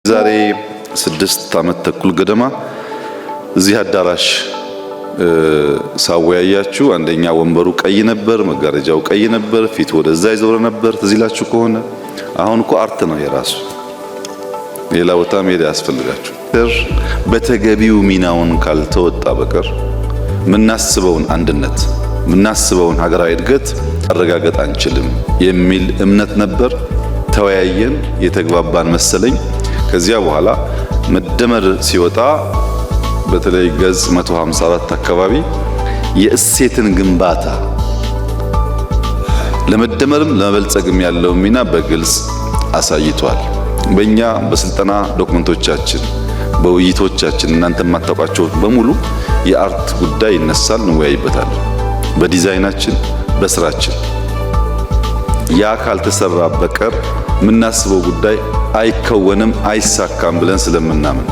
ዛሬ 6 ዓመት ተኩል ገደማ እዚህ አዳራሽ ሳወያያችሁ አንደኛ ወንበሩ ቀይ ነበር፣ መጋረጃው ቀይ ነበር፣ ፊት ወደዛ ይዞር ነበር። ትዝ ይላችሁ ከሆነ አሁን እኮ አርት ነው የራሱ። ሌላ ቦታ መሄድ ያስፈልጋችሁ። በተገቢው ሚናውን ካልተወጣ በቀር ምናስበውን አንድነት ምናስበውን ሀገራዊ እድገት አረጋገጥ አንችልም የሚል እምነት ነበር። ተወያየን፣ የተግባባን መሰለኝ። ከዚያ በኋላ መደመር ሲወጣ በተለይ ገጽ 154 አካባቢ የእሴትን ግንባታ ለመደመርም ለመበልጸግም ያለው ሚና በግልጽ አሳይቷል። በእኛ በስልጠና ዶክመንቶቻችን በውይይቶቻችን እናንተ የማታውቋቸው በሙሉ የአርት ጉዳይ ይነሳል፣ እንወያይበታለን። በዲዛይናችን በስራችን ያ ካልተሰራ በቀር የምናስበው ጉዳይ አይከወንም፣ አይሳካም ብለን ስለምናምን